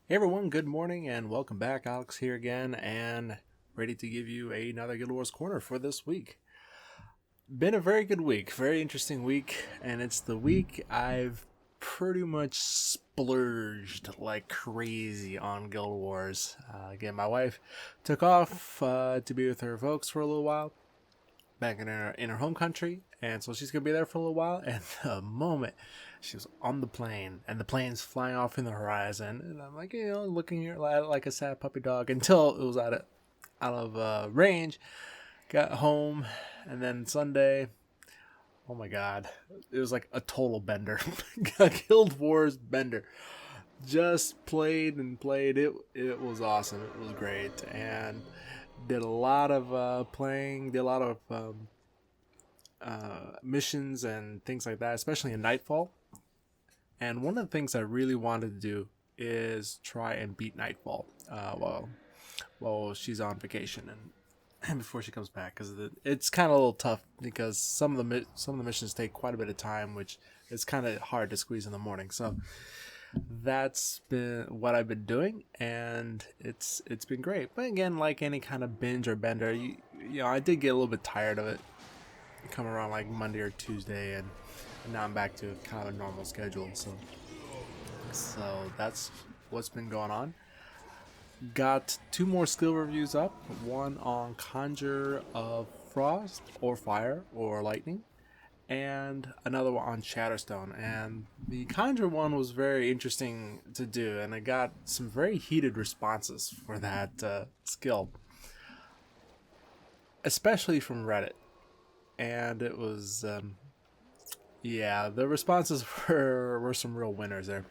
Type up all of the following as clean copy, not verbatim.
Hey everyone, good morning and welcome back. Alex here again and ready to give you another Guild Wars Corner for this week. Been a very good week, very interesting week, and it's the week I've pretty much splurged like crazy on Guild Wars. Again, my wife took off to be with her folks for a little while back in her home country, and so she's gonna be there for a little while. And the moment she was on the plane and the plane's flying off in the horizon, and I'm like, looking at it like a sad puppy dog until it was out of range. Got home, and then Sunday, oh my god, it was like a total bender. Guild Wars bender. Just played and played. It was awesome. It was great, and did a lot of playing. Did a lot of missions and things like that, especially in Nightfall. And one of the things I really wanted to do is try and beat Nightfall while she's on vacation and before she comes back, because it's kind of a little tough because some of the missions take quite a bit of time, which is kind of hard to squeeze in the morning. So that's been what I've been doing, and it's been great. But again, like any kind of binge or bender, I did get a little bit tired of it come around like Monday or Tuesday, and now I'm back to kind of a normal schedule. So that's what's been going on. Got two more skill reviews up. One on Conjure of Frost or Fire or Lightning, and another one on Shatterstone. And the Conjure one was very interesting to do, and I got some very heated responses for that skill, especially from Reddit. And it was, the responses were some real winners there.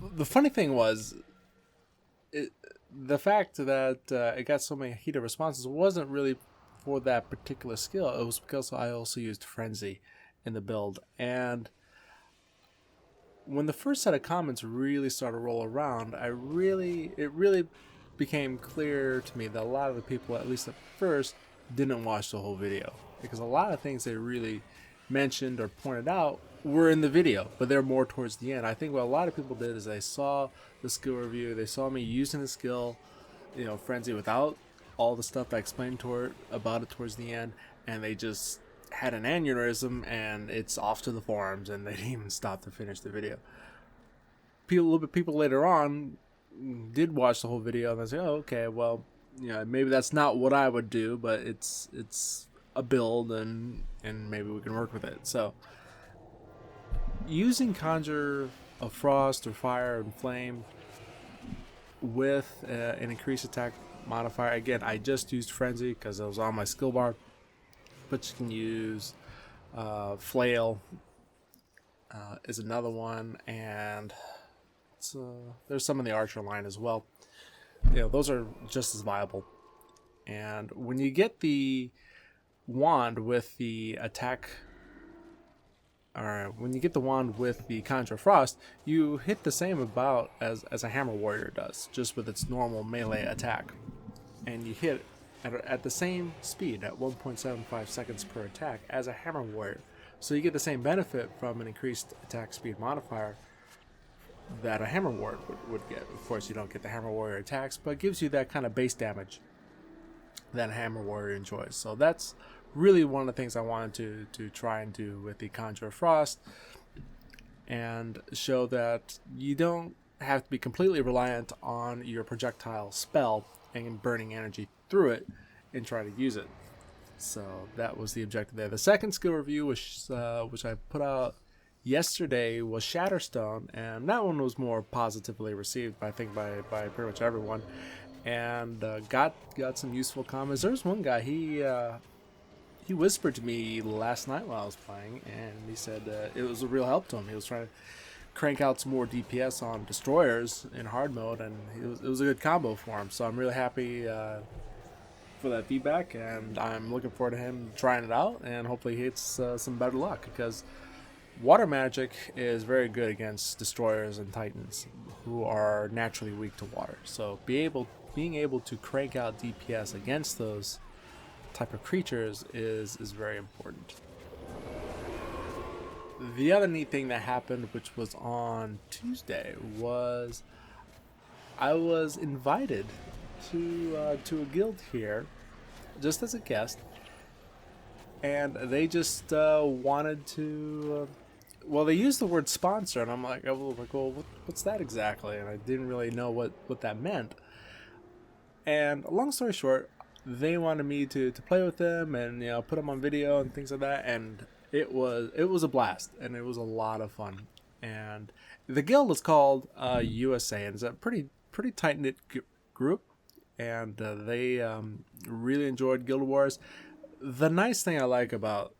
The funny thing was, the fact that it got so many heated responses wasn't really for that particular skill. It was because I also used Frenzy in the build. And when the first set of comments really started to roll around, it really became clear to me that a lot of the people, at least at first, didn't watch the whole video, because a lot of things they really mentioned or pointed out were in the video, but they're more towards the end. I think what a lot of people did is they saw the skill review, they saw me using the skill, Frenzy, without all the stuff I explained about it towards the end, and they just had an aneurysm and it's off to the forums, and they didn't even stop to finish the video. People later on did watch the whole video and they say, "Oh, okay, well, maybe that's not what I would do, but it's a build, and maybe we can work with it." So using Conjure of Frost or Fire and Flame with an increased attack modifier. Again, I just used Frenzy because it was on my skill bar, but you can use Flail is another one, and there's some in the Archer line as well. Those are just as viable. And when you get the wand with the attack, or when you get the wand with the Conjure Frost, you hit the same about as a Hammer Warrior does, just with its normal melee attack. And you hit at the same speed, at 1.75 seconds per attack, as a Hammer Warrior. So you get the same benefit from an increased attack speed modifier that a Hammer Warrior would get. Of course, you don't get the Hammer Warrior attacks, but it gives you that kind of base damage that a Hammer Warrior enjoys. So that's really one of the things I wanted to try and do with the Conjure of Frost, and show that you don't have to be completely reliant on your projectile spell and burning energy through it and try to use it. So that was the objective there. The second skill review, which I put out yesterday, was Shatterstone, and that one was more positively received, I think, by pretty much everyone, and got some useful comments. There was one guy, he whispered to me last night while I was playing, and he said it was a real help to him. He was trying to crank out some more DPS on destroyers in hard mode, and it was a good combo for him. So I'm really happy for that feedback, and I'm looking forward to him trying it out, and hopefully he hits some better luck, because water magic is very good against destroyers and titans who are naturally weak to water. So being able to crank out DPS against those type of creatures is very important. The other neat thing that happened, which was on Tuesday, was I was invited to a guild here just as a guest, and they just wanted to. Well, they used the word sponsor, and I'm like, I was like, well, what's that exactly? And I didn't really know what that meant. And long story short, they wanted me to play with them and put them on video and things like that. And it was a blast, and it was a lot of fun. And the guild is called USA, and it's a pretty tight knit group. And they really enjoyed Guild Wars. The nice thing I like about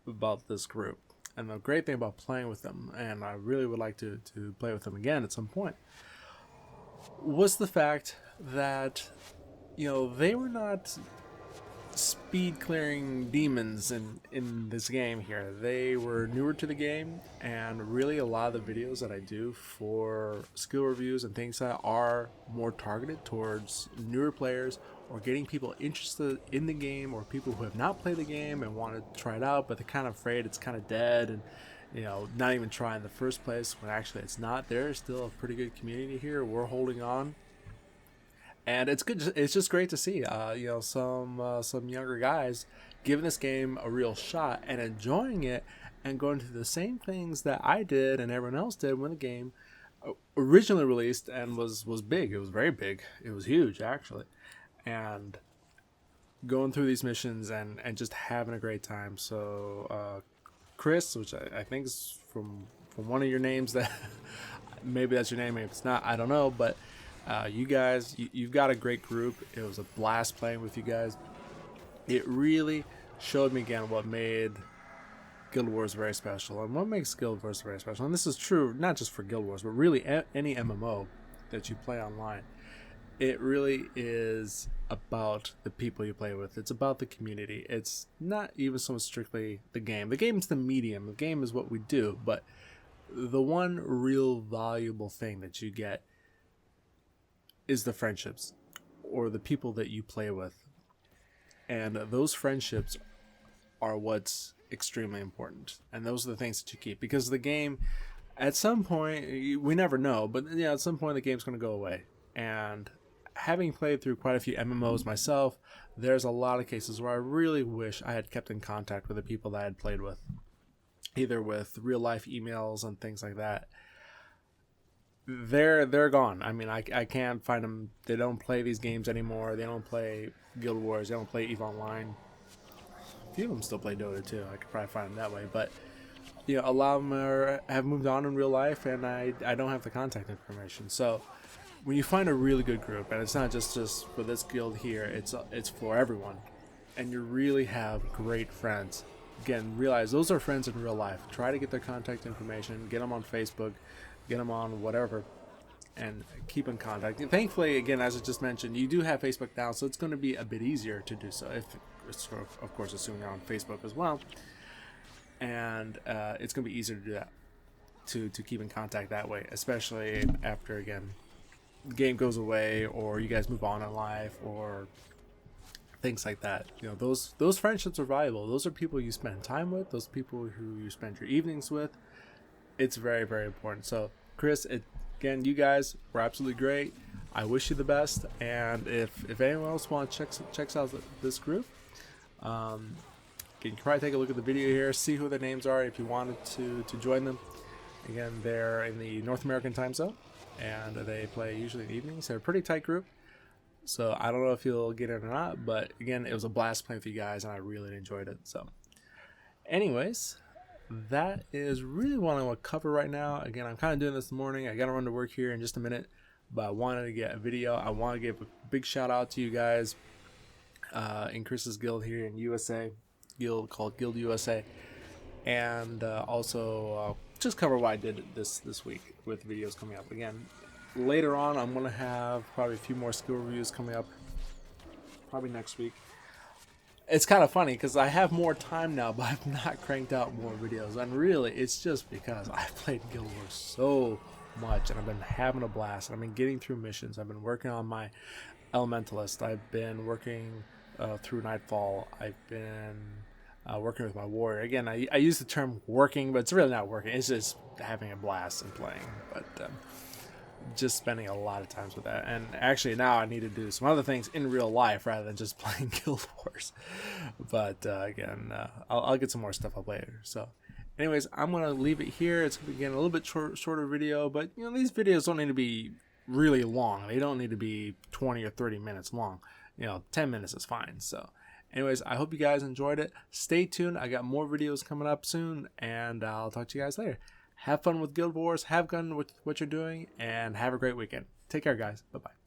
this group, and the great thing about playing with them, and I really would like to play with them again at some point, was the fact that they were not speed clearing demons in this game here. They were newer to the game, and really a lot of the videos that I do for skill reviews and things that are more targeted towards newer players, or getting people interested in the game, or people who have not played the game and want to try it out but they're kind of afraid it's kind of dead, and not even try in the first place when actually it's not. There's still a pretty good community here. We're holding on. And it's good. It's just great to see, some younger guys giving this game a real shot and enjoying it, and going through the same things that I did and everyone else did when the game originally released and was big. It was very big. It was huge, actually, and going through these missions and just having a great time. So, Chris, which I think is from one of your names, that maybe that's your name, maybe it's not. I don't know, but. You guys, you've got a great group. It was a blast playing with you guys. It really showed me again what made Guild Wars very special, and what makes Guild Wars very special. And this is true not just for Guild Wars, but really any MMO that you play online. It really is about the people you play with. It's about the community. It's not even so much strictly the game. The game's the medium. The game is what we do. But the one real valuable thing that you get is the friendships, or the people that you play with. And those friendships are what's extremely important. And those are the things that you keep. Because the game, at some point, we never know, but at some point the game's going to go away. And having played through quite a few MMOs myself, there's a lot of cases where I really wish I had kept in contact with the people that I had played with. Either with real life emails and things like that. They're gone. I mean, I can't find them. They don't play these games anymore. They don't play Guild Wars. They don't play EVE Online. A few of them still play Dota too. I could probably find them that way. But a lot of them have moved on in real life, and I don't have the contact information. So when you find a really good group, and it's not just for this guild here, it's for everyone, and you really have great friends. Again, realize those are friends in real life. Try to get their contact information. Get them on Facebook. Get them on whatever, and keep in contact. And thankfully, again, as I just mentioned, you do have Facebook now, so it's going to be a bit easier to do so. If, of course, assuming you're on Facebook as well, and it's going to be easier to do that, to keep in contact that way, especially after, again, the game goes away, or you guys move on in life, or things like that. Those friendships are valuable. Those are people you spend time with. Those people who you spend your evenings with. It's very, very important. So, Chris, again, you guys were absolutely great. I wish you the best. And if anyone else wants to check out this group, you can probably take a look at the video here, see who their names are if you wanted to join them. Again, they're in the North American time zone, and they play usually in the evenings. They're a pretty tight group. So I don't know if you'll get in or not, but again, it was a blast playing with you guys, and I really enjoyed it. So, anyways, that is really what I want to cover right now. Again, I'm kind of doing this in the morning. I got to run to work here in just a minute, but I wanted to get a video. I want to give a big shout out to you guys in Chris's guild here in USA, guild called Guild USA, and also just cover what I did this week with videos coming up. Again, later on, I'm going to have probably a few more skill reviews coming up, probably next week. It's kind of funny because I have more time now, but I've not cranked out more videos. And really, it's just because I've played Guild Wars so much, and I've been having a blast. And I've been getting through missions. I've been working on my Elementalist. I've been working through Nightfall. I've been working with my Warrior. Again, I use the term working, but it's really not working. It's just having a blast and playing. But just spending a lot of times with that. And actually now I need to do some other things in real life rather than just playing Guild Wars. But again, I'll get some more stuff up later. So anyways, I'm going to leave it here. It's going to be, again, a little bit shorter video, but you know, these videos don't need to be really long. They don't need to be 20 or 30 minutes long. You know, 10 minutes is fine. So anyways, I hope you guys enjoyed it. Stay tuned. I got more videos coming up soon, and I'll talk to you guys later. Have fun with Guild Wars, have fun with what you're doing, and have a great weekend. Take care, guys. Bye-bye.